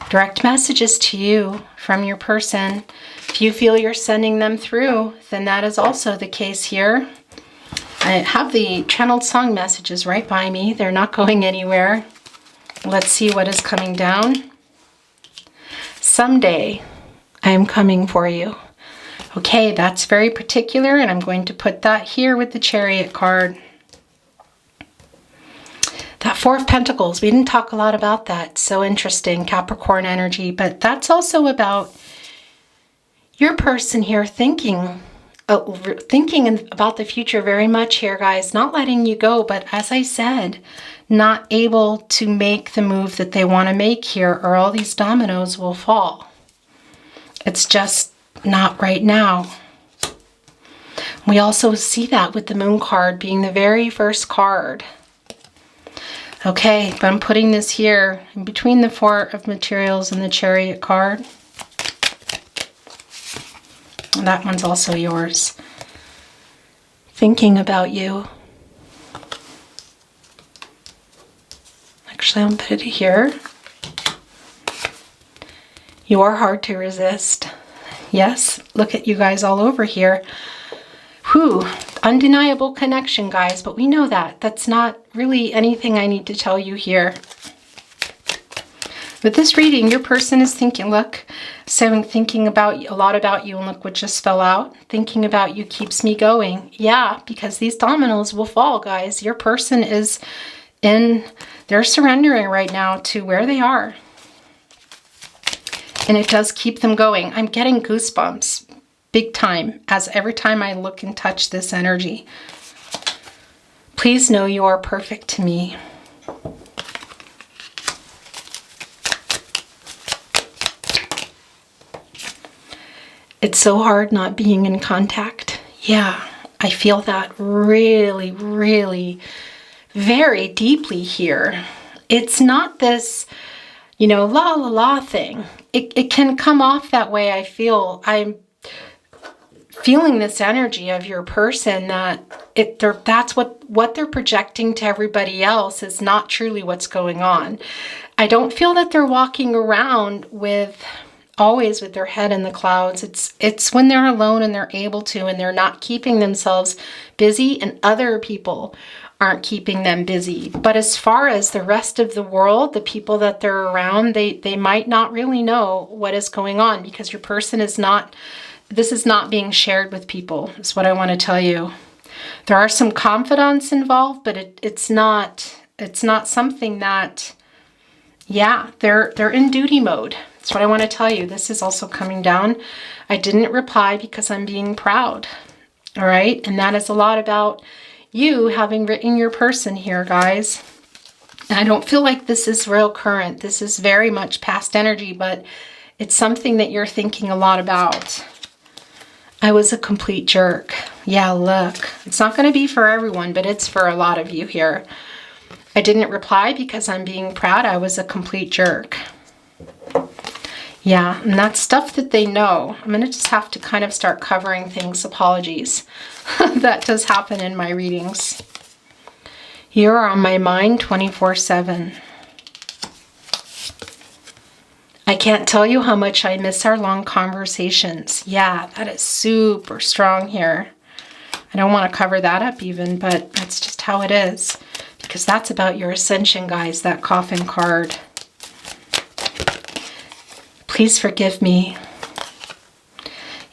Direct messages to you from your person. If you feel you're sending them through, then that is also the case here. I have the channeled song messages right by me. They're not going anywhere. Let's see what is coming down. Someday, I am coming for you. Okay, that's very particular, and I'm going to put that here with the Chariot card. That Four of Pentacles, we didn't talk a lot about that. So interesting, Capricorn energy, but that's also about your person here thinking about the future very much here, guys. Not letting you go, but as I said, not able to make the move that they want to make here, or all these dominoes will fall. It's just not right now. We also see that with the Moon card being the very first card. Okay, but I'm putting this here in between the Four of Materials and the Chariot card. And that one's also yours. Thinking about you. Actually, I'll put it here. You are hard to resist. Yes, look at you guys all over here. Whew, undeniable connection, guys, but we know that. That's not really anything I need to tell you here. With this reading, your person is thinking, look, so thinking about a lot about you, and look what just fell out. Thinking about you keeps me going. Yeah, because these dominoes will fall, guys. Your person is they're surrendering right now to where they are. And it does keep them going. I'm getting goosebumps big time as every time I look and touch this energy. Please know you are perfect to me. It's so hard not being in contact. Yeah, I feel that really, really very deeply here. It's not this, la la la thing. It can come off that way. I'm feeling this energy of your person that that's what they're projecting to everybody else is not truly what's going on. I don't feel that they're walking around always with their head in the clouds. It's when they're alone and they're able to, and they're not keeping themselves busy, and other people aren't keeping them busy. But as far as the rest of the world, the people that they're around, they might not really know what is going on, because your person this is not being shared with people, is what I want to tell you. There are some confidants involved, but it's not something that, yeah, they're in duty mode. That's what I want to tell you. This is also coming down. I didn't reply because I'm being proud. All right. And that is a lot about you having written your person here, guys. And I don't feel like this is real current. This is very much past energy, but it's something that you're thinking a lot about. I was a complete jerk. Yeah, look. It's not going to be for everyone, but it's for a lot of you here. I didn't reply because I'm being proud. I was a complete jerk. Yeah, and that's stuff that they know. I'm going to just have to kind of start covering things. Apologies. That does happen in my readings. You're on my mind 24/7. I can't tell you how much I miss our long conversations. Yeah, that is super strong here. I don't want to cover that up even, but that's just how it is. Because that's about your ascension, guys, that coffin card. Please forgive me.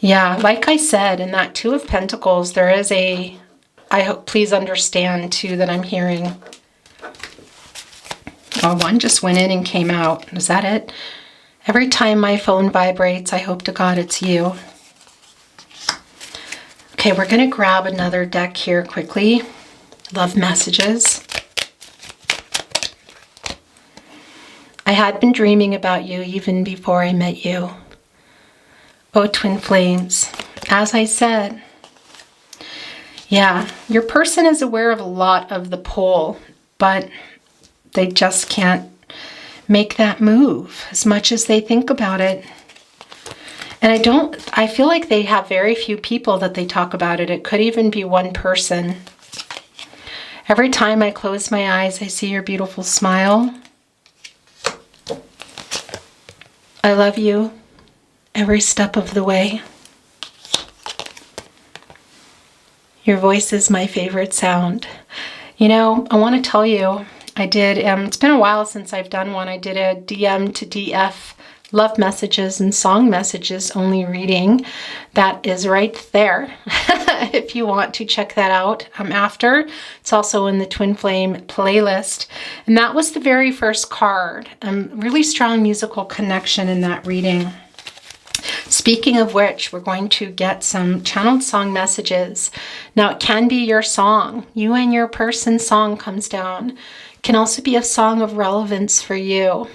Yeah, like I said, in that Two of Pentacles, there is a I hope, please understand too that I'm hearing. Oh, one just went in and came out. Is that it? Every time my phone vibrates, I hope to God it's you. Okay, we're going to grab another deck here quickly. Love messages. I had been dreaming about you even before I met you. Oh, twin flames. As I said, yeah, your person is aware of a lot of the pull, but they just can't make that move as much as they think about it. And I feel like they have very few people that they talk about it. It could even be one person. Every time I close my eyes, I see your beautiful smile. I love you every step of the way. Your voice is my favorite sound. You know, I want to tell you, I did, it's been a while since I've done one. I did a DM to DF love messages and song messages only reading. That is right there if you want to check that out after. It's also in the Twin Flame playlist. And that was the very first card. Really strong musical connection in that reading. Speaking of which, we're going to get some channeled song messages. Now, it can be your song. You and your person's song comes down. It can also be a song of relevance for you.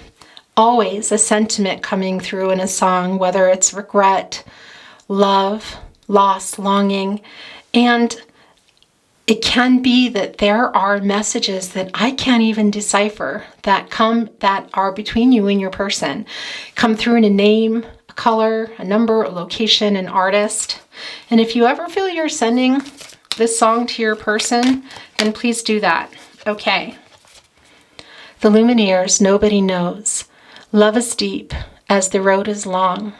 Always a sentiment coming through in a song, whether it's regret, love, loss, longing. And it can be that there are messages that I can't even decipher that are between you and your person. Come through in a name, a color, a number, a location, an artist. And if you ever feel you're sending this song to your person, then please do that. Okay. The Lumineers, nobody knows. Love is deep as the road is long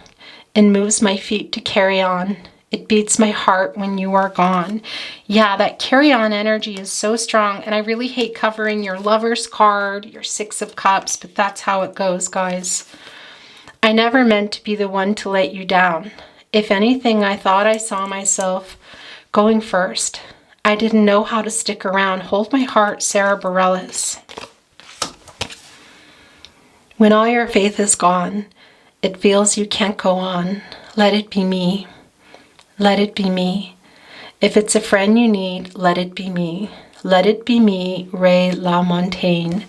and moves my feet to carry on. It beats my heart when you are gone. Yeah, that carry on energy is so strong, and I really hate covering your Lover's card, your Six of Cups, but that's how it goes, guys. I never meant to be the one to let you down. If anything, I thought I saw myself going first. I didn't know how to stick around. Hold my heart, Sarah Bareilles. When all your faith is gone, it feels you can't go on. Let it be me. Let it be me. If it's a friend you need, let it be me. Let it be me, Ray LaMontagne.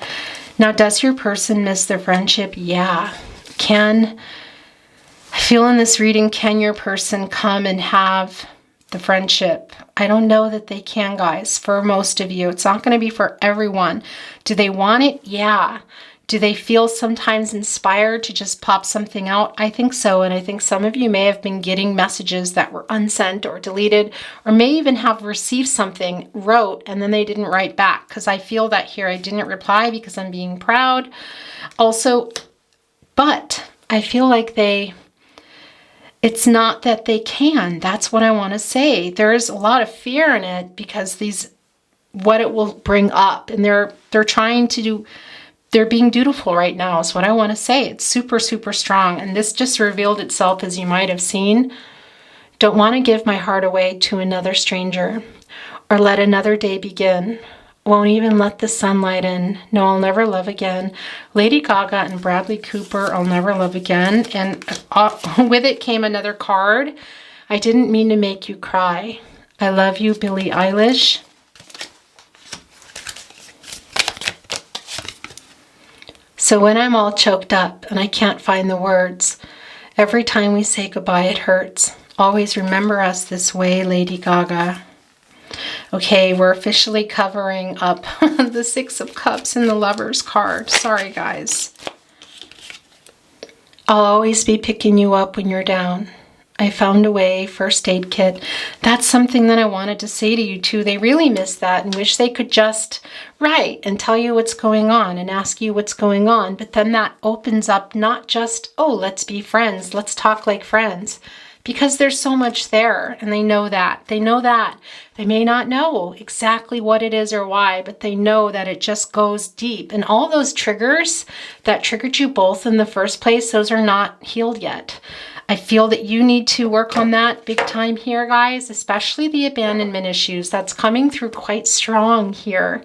Now, does your person miss their friendship? Yeah. I feel in this reading, can your person come and have the friendship? I don't know that they can, guys, for most of you. It's not going to be for everyone. Do they want it? Yeah. Do they feel sometimes inspired to just pop something out? I think so, and I think some of you may have been getting messages that were unsent or deleted, or may even have received something, wrote, and then they didn't write back, because I feel that here I didn't reply because I'm being proud. Also, but I feel like it's not that they can. That's what I want to say. There's a lot of fear in it because what it will bring up, and they're trying to do. They're being dutiful right now is what I want to say. It's super, super strong. And this just revealed itself, as you might have seen. Don't want to give my heart away to another stranger or let another day begin. Won't even let the sunlight in. No, I'll never love again. Lady Gaga and Bradley Cooper, I'll never love again. And with it came another card. I didn't mean to make you cry. I love you, Billie Eilish. So when I'm all choked up and I can't find the words, every time we say goodbye, it hurts. Always remember us this way, Lady Gaga. Okay, we're officially covering up the Six of Cups and the Lover's card. Sorry, guys. I'll always be picking you up when you're down. I found a way, first aid kit. That's something that I wanted to say to you too. They really miss that and wish they could just write and tell you what's going on and ask you what's going on. But then that opens up not just, oh, let's be friends. Let's talk like friends. Because there's so much there, and they know that. They know that. They may not know exactly what it is or why, but they know that it just goes deep. And all those triggers that triggered you both in the first place, those are not healed yet. I feel that you need to work on that big time here, guys, especially the abandonment issues. That's coming through quite strong here.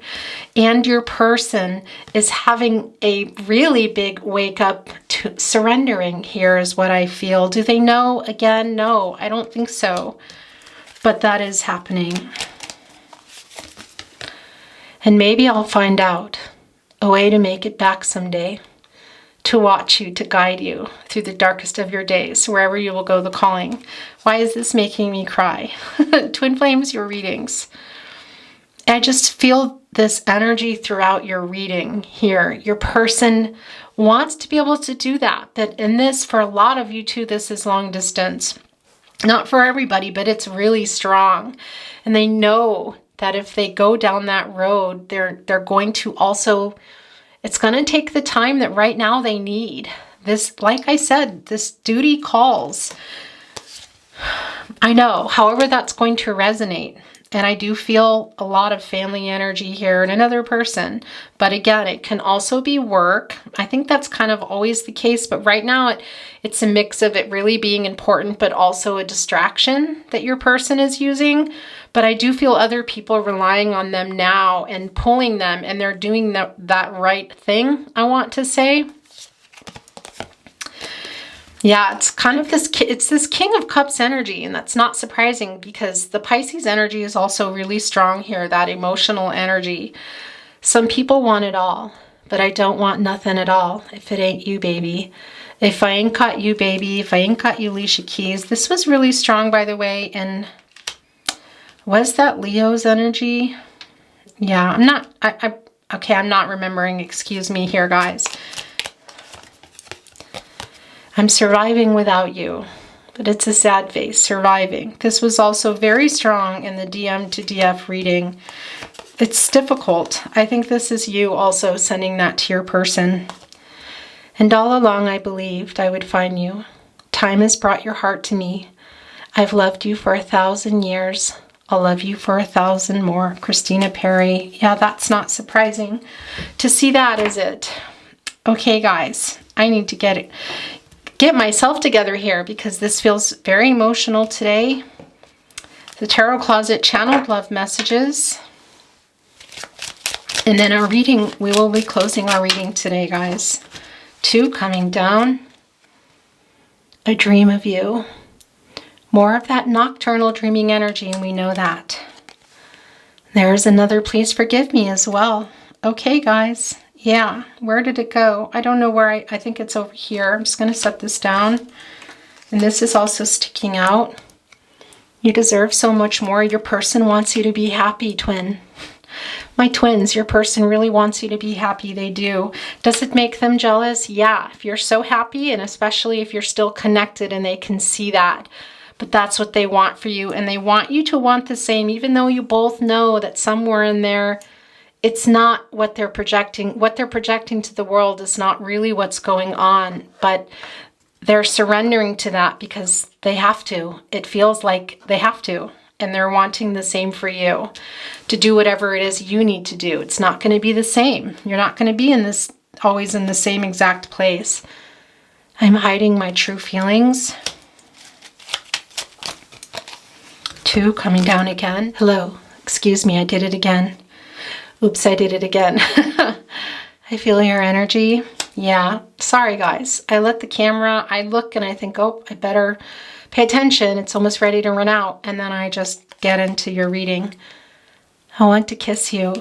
And your person is having a really big wake up to surrendering here is what I feel. Do they know? Again, no, I don't think so. But that is happening. And maybe I'll find out a way to make it back someday, to watch you, to guide you through the darkest of your days, wherever you will go the calling. Why is this making me cry? Twin Flames, your readings. I just feel this energy throughout your reading here. Your person wants to be able to do that. That in this, for a lot of you too, this is long distance. Not for everybody, but it's really strong. And they know that if they go down that road, they're going to also, it's going to take the time that right now they need. This, like I said, this duty calls. I know, however that's going to resonate. And I do feel a lot of family energy here and another person. But again, it can also be work. I think that's kind of always the case. But right now, it's a mix of it really being important, but also a distraction that your person is using. But I do feel other people relying on them now and pulling them. And they're doing that right thing, I want to say. Yeah, it's kind of this King of Cups energy, and that's not surprising because the Pisces energy is also really strong here, that emotional energy. Some people want it all, but I don't want nothing at all if it ain't you, baby. If I ain't got you, baby, if I ain't got you, Alicia Keys. This was really strong, by the way, and was that Leo's energy? Yeah, I'm not remembering, excuse me here, guys. I'm surviving without you, but it's a sad face, surviving. This was also very strong in the DM to DF reading. It's difficult. I think this is you also sending that to your person. And all along I believed I would find you. Time has brought your heart to me. I've loved you for 1,000 years. I'll love you for 1,000 more. Christina Perry. Yeah, that's not surprising to see that, is it? Okay, guys, I need to get myself together here because this feels very emotional today. The Tarot Closet channeled love messages. And then our reading, we will be closing our reading today, guys. 2 coming down. A dream of you. More of that nocturnal dreaming energy, and we know that. There's another please forgive me as well. Okay, guys. Yeah, where did it go? I don't know where I think it's over here. I'm just going to set this down. And this is also sticking out. You deserve so much more. Your person wants you to be happy, twin. My twins, your person really wants you to be happy. They do. Does it make them jealous? Yeah, if you're so happy, and especially if you're still connected and they can see that. But that's what they want for you. And they want you to want the same, even though you both know that somewhere in there, it's not what they're projecting. What they're projecting to the world is not really what's going on, but they're surrendering to that because they have to. It feels like they have to, and they're wanting the same for you, to do whatever it is you need to do. It's not going to be the same. You're not going to be always in the same exact place. I'm hiding my true feelings. 2 coming down again. Hello, excuse me, I did it again. Oops, I did it again. I feel your energy. Yeah, sorry guys. I let the camera, I look and I think, oh, I better pay attention. It's almost ready to run out. And then I just get into your reading. I want to kiss you.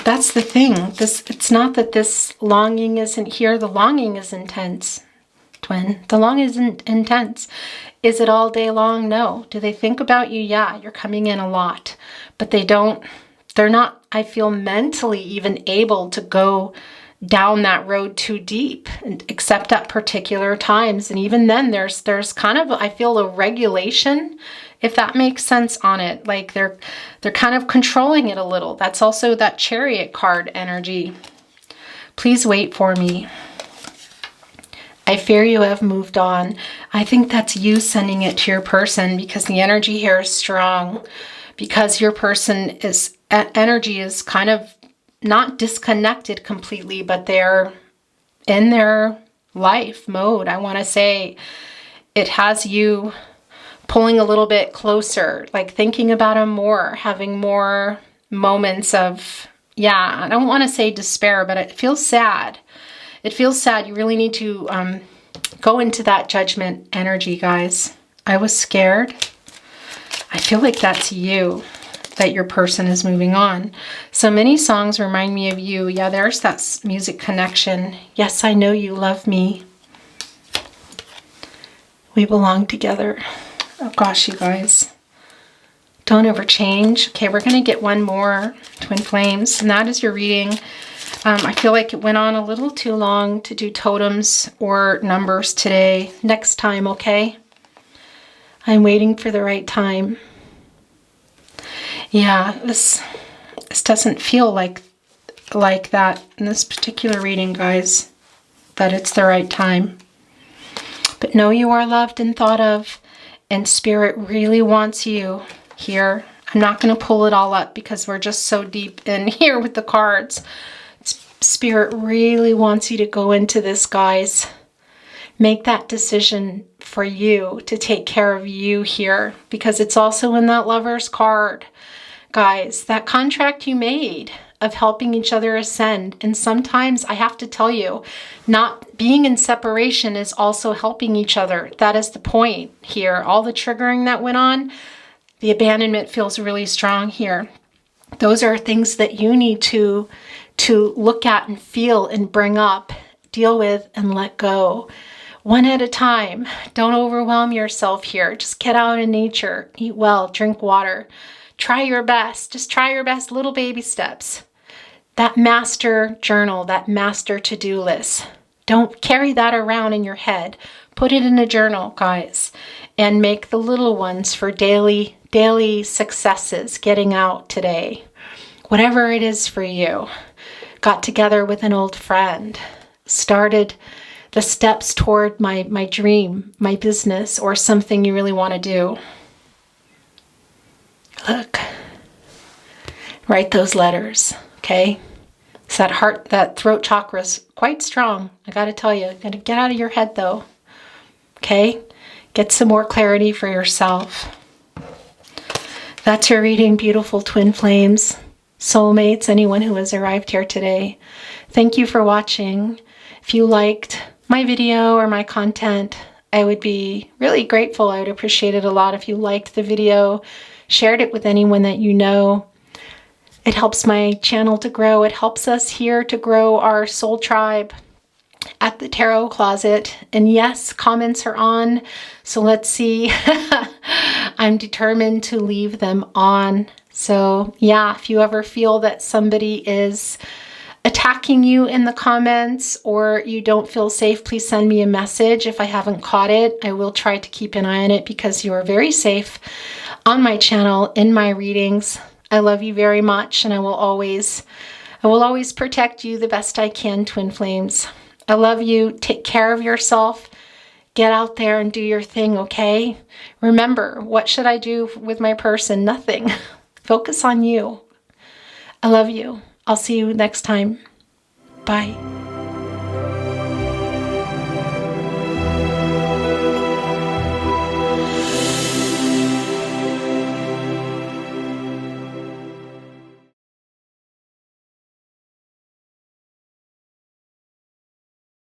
That's the thing. It's not that this longing isn't here. The longing is intense, twin. The longing isn't intense. Is it all day long? No. Do they think about you? Yeah, you're coming in a lot. But they're not, I feel, mentally even able to go down that road too deep, except at particular times. And even then there's kind of, I feel, a regulation, if that makes sense, on it. Like they're kind of controlling it a little. That's also that Chariot card energy. Please wait for me. I fear you have moved on. I think that's you sending it to your person because the energy here is strong. Because your person energy is kind of not disconnected completely, but they're in their life mode. I want to say it has you pulling a little bit closer, like thinking about them more, having more moments of, yeah, I don't want to say despair, but it feels sad. It feels sad. You really need to go into that judgment energy, guys. I was scared. I feel like that's you, that your person is moving on. So many songs remind me of you. Yeah, there's that music connection. Yes, I know you love me. We belong together. Oh gosh, you guys. Don't ever change. Okay, we're going to get one more, Twin Flames, and that is your reading. I feel like it went on a little too long to do totems or numbers today. Next time, okay? I'm waiting for the right time. Yeah, this doesn't feel like that in this particular reading, guys, that it's the right time. But know you are loved and thought of, and Spirit really wants you here. I'm not going to pull it all up because we're just so deep in here with the cards. Spirit really wants you to go into this, guys. Make that decision for you to take care of you here, because it's also in that Lover's card, guys. That contract you made of helping each other ascend. And sometimes I have to tell you, not being in separation is also helping each other. That is the point here. All the triggering that went on, the abandonment feels really strong here. Those are things that you need to look at and feel and bring up, deal with and let go. One at a time. Don't overwhelm yourself here. Just get out in nature, eat well, drink water. Try your best. Just try your best, little baby steps. That master journal, that master to-do list. Don't carry that around in your head. Put it in a journal, guys, and make the little ones for daily successes, getting out today. Whatever it is for you. Got together with an old friend, started the steps toward my dream, my business, or something you really want to do. Look, write those letters, okay? So that heart, that throat chakra is quite strong. I got to tell you, got to get out of your head though, okay? Get some more clarity for yourself. That's your reading, beautiful Twin Flames, soulmates, anyone who has arrived here today. Thank you for watching. If you liked my video or my content, I would be really grateful. I would appreciate it a lot if you liked the video, shared it with anyone that you know. It helps my channel to grow. It helps us here to grow our soul tribe at the Tarot Closet. And yes, comments are on, so let's see. I'm determined to leave them on. So yeah, if you ever feel that somebody is attacking you in the comments or you don't feel safe, please send me a message. If I haven't caught it, I will try to keep an eye on it, because you are very safe on my channel, in my readings. I love you very much, and I will always protect you the best I can, Twin Flames. I love you. Take care of yourself. Get out there and do your thing, okay? Remember, what should I do with my person? Nothing. Focus on you. I love you. I'll see you next time. Bye.